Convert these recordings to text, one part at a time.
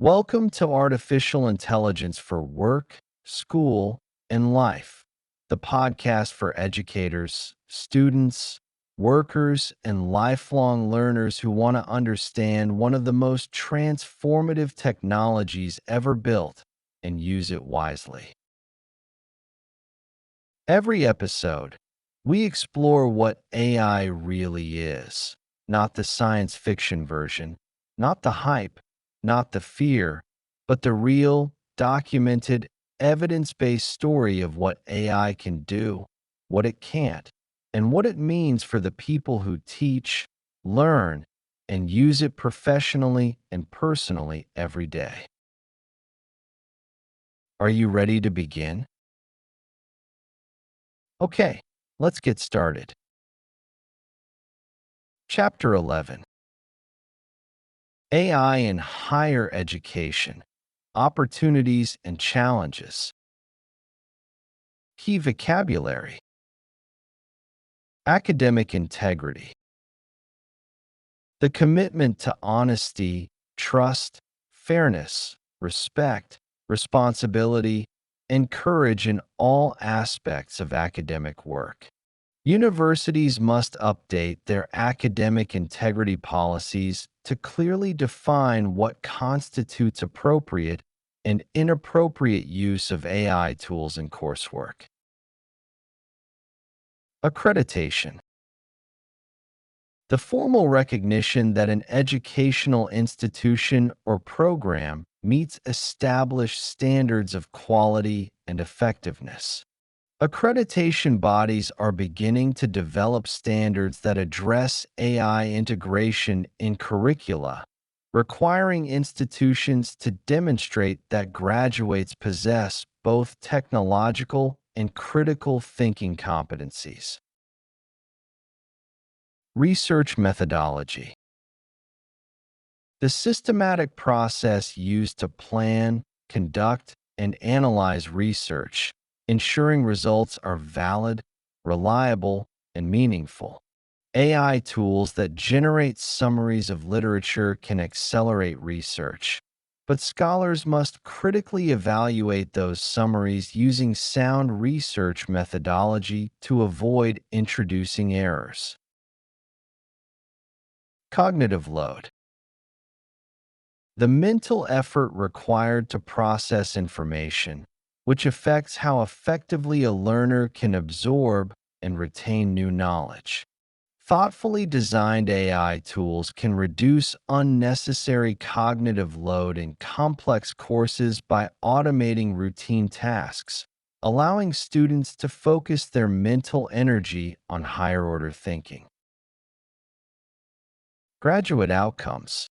Welcome to Artificial Intelligence for Work, School, and Life, the podcast for educators, students, workers, and lifelong learners who want to understand one of the most transformative technologies ever built and use it wisely. Every episode, we explore what AI really is, not the science fiction version, not the hype, not the fear, but the real, documented, evidence based story of what AI can do, what it can't, and what it means for the people who teach, learn, and use it professionally and personally every day. Are you ready to begin? Okay, let's get started. Chapter 11: AI in Higher Education: Opportunities and Challenges. Key vocabulary: academic integrity, the commitment to honesty, trust, fairness, respect, responsibility, and courage in all aspects of academic work. Universities must update their academic integrity policies to clearly define what constitutes appropriate and inappropriate use of AI tools in coursework. Accreditation: the formal recognition that an educational institution or program meets established standards of quality and effectiveness. Accreditation bodies are beginning to develop standards that address AI integration in curricula, requiring institutions to demonstrate that graduates possess both technological and critical thinking competencies. Research methodology: the systematic process used to plan, conduct, and analyze research, ensuring results are valid, reliable, and meaningful. AI tools that generate summaries of literature can accelerate research, but scholars must critically evaluate those summaries using sound research methodology to avoid introducing errors. Cognitive load: the mental effort required to process information, which affects how effectively a learner can absorb and retain new knowledge. Thoughtfully designed AI tools can reduce unnecessary cognitive load in complex courses by automating routine tasks, allowing students to focus their mental energy on higher order thinking. Graduate outcomes: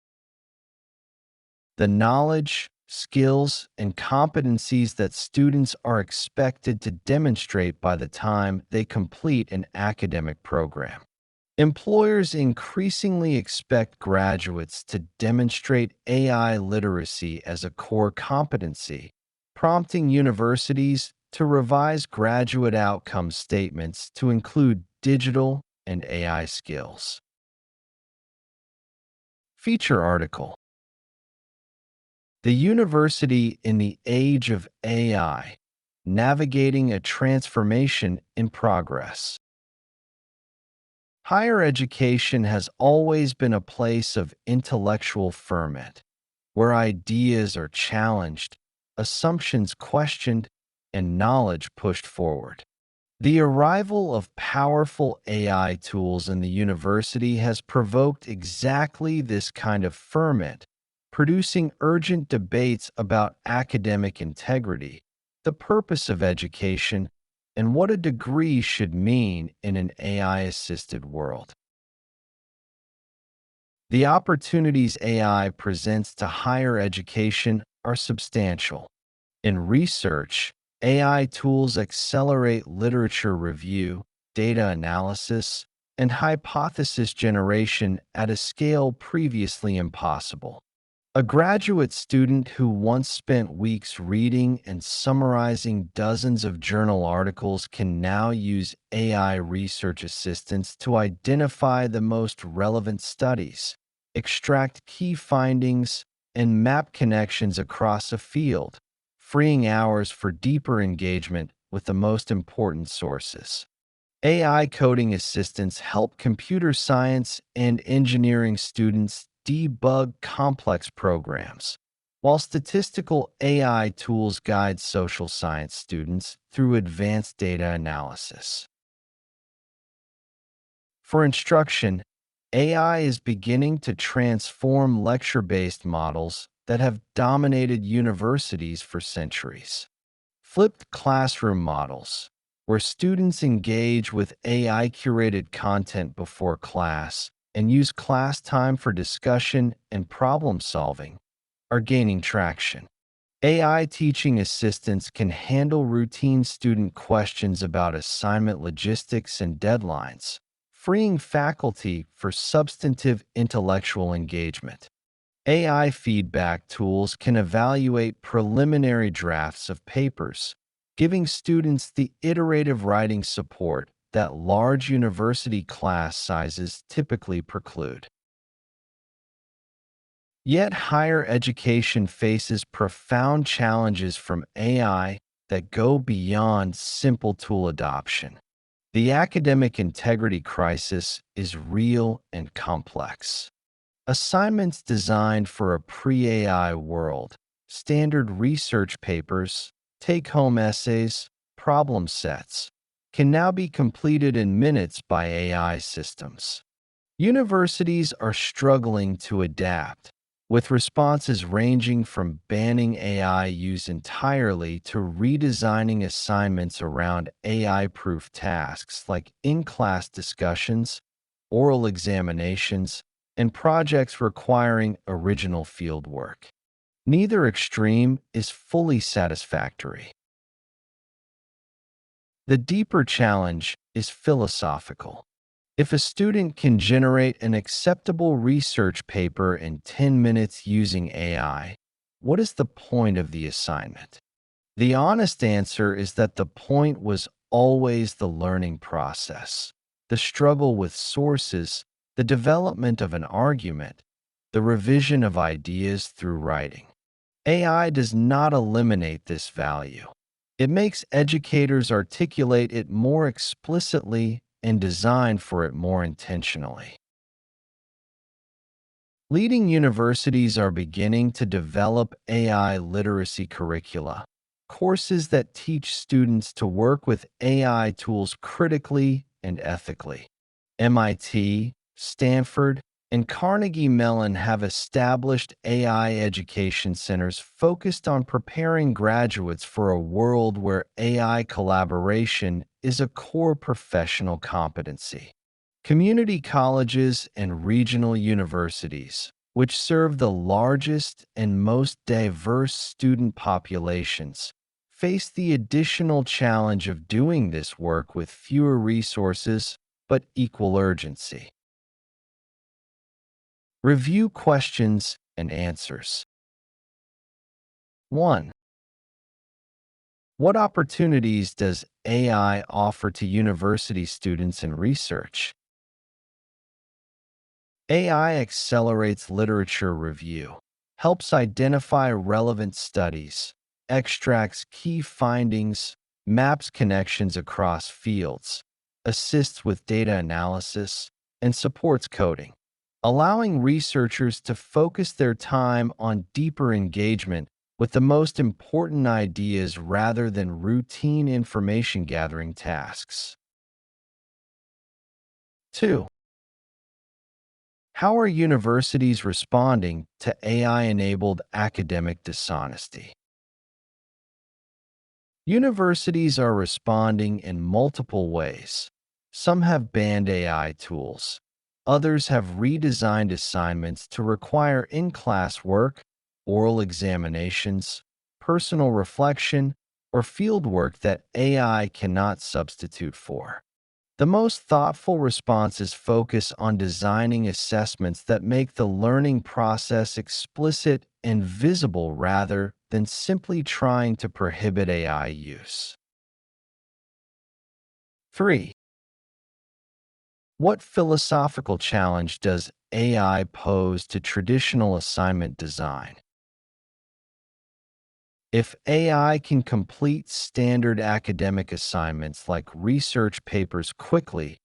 the knowledge, skills, and competencies that students are expected to demonstrate by the time they complete an academic program. Employers increasingly expect graduates to demonstrate AI literacy as a core competency, prompting universities to revise graduate outcome statements to include digital and AI skills. Feature article: the University in the Age of AI: Navigating a Transformation in Progress. Higher education has always been a place of intellectual ferment, where ideas are challenged, assumptions questioned, and knowledge pushed forward. The arrival of powerful AI tools in the university has provoked exactly this kind of ferment, producing urgent debates about academic integrity, the purpose of education, and what a degree should mean in an AI-assisted world. The opportunities AI presents to higher education are substantial. In research, AI tools accelerate literature review, data analysis, and hypothesis generation at a scale previously impossible. A graduate student who once spent weeks reading and summarizing dozens of journal articles can now use AI research assistants to identify the most relevant studies, extract key findings, and map connections across a field, freeing hours for deeper engagement with the most important sources. AI coding assistants help computer science and engineering students debug complex programs, while statistical AI tools guide social science students through advanced data analysis. For instruction, AI is beginning to transform lecture-based models that have dominated universities for centuries. Flipped classroom models, where students engage with AI-curated content before class and use class time for discussion and problem solving, are gaining traction. AI teaching assistants can handle routine student questions about assignment logistics and deadlines, freeing faculty for substantive intellectual engagement. AI feedback tools can evaluate preliminary drafts of papers, giving students the iterative writing support that large university class sizes typically preclude. Yet higher education faces profound challenges from AI that go beyond simple tool adoption. The academic integrity crisis is real and complex. Assignments designed for a pre-AI world, standard research papers, take-home essays, problem sets, can now be completed in minutes by AI systems. Universities are struggling to adapt, with responses ranging from banning AI use entirely to redesigning assignments around AI-proof tasks like in-class discussions, oral examinations, and projects requiring original fieldwork. Neither extreme is fully satisfactory. The deeper challenge is philosophical. If a student can generate an acceptable research paper in 10 minutes using AI, what is the point of the assignment? The honest answer is that the point was always the learning process, the struggle with sources, the development of an argument, the revision of ideas through writing. AI does not eliminate this value. It makes educators articulate it more explicitly and design for it more intentionally. Leading universities are beginning to develop AI literacy curricula, courses that teach students to work with AI tools critically and ethically. MIT, Stanford, and Carnegie Mellon have established AI education centers focused on preparing graduates for a world where AI collaboration is a core professional competency. Community colleges and regional universities, which serve the largest and most diverse student populations, face the additional challenge of doing this work with fewer resources but equal urgency. Review questions and answers. 1. What opportunities does AI offer to university students in research? AI accelerates literature review, helps identify relevant studies, extracts key findings, maps connections across fields, assists with data analysis, and supports coding, allowing researchers to focus their time on deeper engagement with the most important ideas rather than routine information gathering tasks. 2. How are universities responding to AI-enabled academic dishonesty? Universities are responding in multiple ways. Some have banned AI tools. Others have redesigned assignments to require in-class work, oral examinations, personal reflection, or fieldwork that AI cannot substitute for. The most thoughtful responses focus on designing assessments that make the learning process explicit and visible rather than simply trying to prohibit AI use. 3. What philosophical challenge does AI pose to traditional assignment design? If AI can complete standard academic assignments like research papers quickly,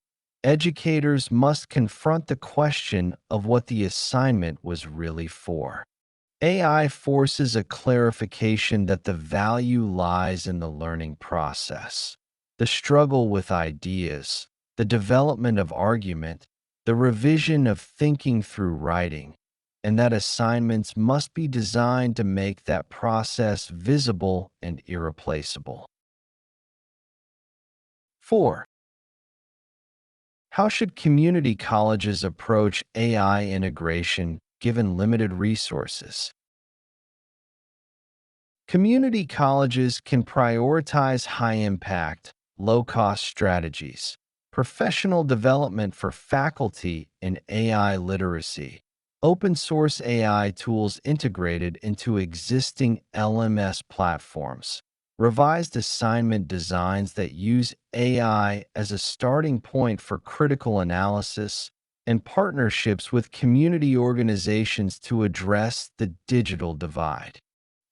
educators must confront the question of what the assignment was really for. AI forces a clarification that the value lies in the learning process, the struggle with ideas, the development of argument, the revision of thinking through writing, and that assignments must be designed to make that process visible and irreplaceable. 4. How should community colleges approach AI integration given limited resources? Community colleges can prioritize high impact, low cost strategies, professional development for faculty in AI literacy, open source AI tools integrated into existing LMS platforms, revised assignment designs that use AI as a starting point for critical analysis, and partnerships with community organizations to address the digital divide.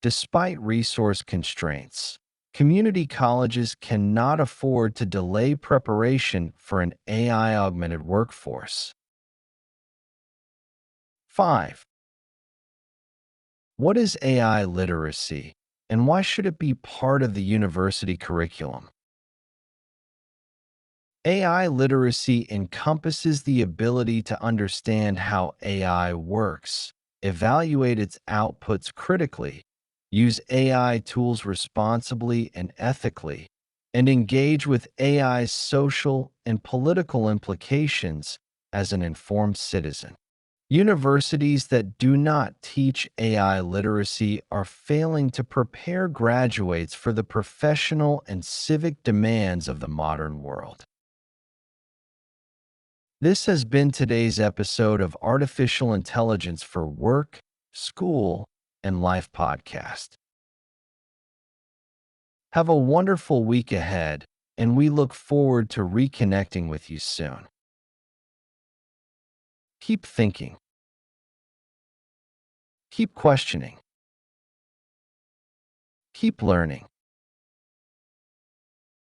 Despite resource constraints, community colleges cannot afford to delay preparation for an AI-augmented workforce. 5. What is AI literacy, and why should it be part of the university curriculum? AI literacy encompasses the ability to understand how AI works, evaluate its outputs critically, use AI tools responsibly and ethically, and engage with AI's social and political implications as an informed citizen. Universities that do not teach AI literacy are failing to prepare graduates for the professional and civic demands of the modern world. This has been today's episode of Artificial Intelligence for Work, School, and Life podcast. Have a wonderful week ahead, and we look forward to reconnecting with you soon. Keep thinking, keep questioning, keep learning.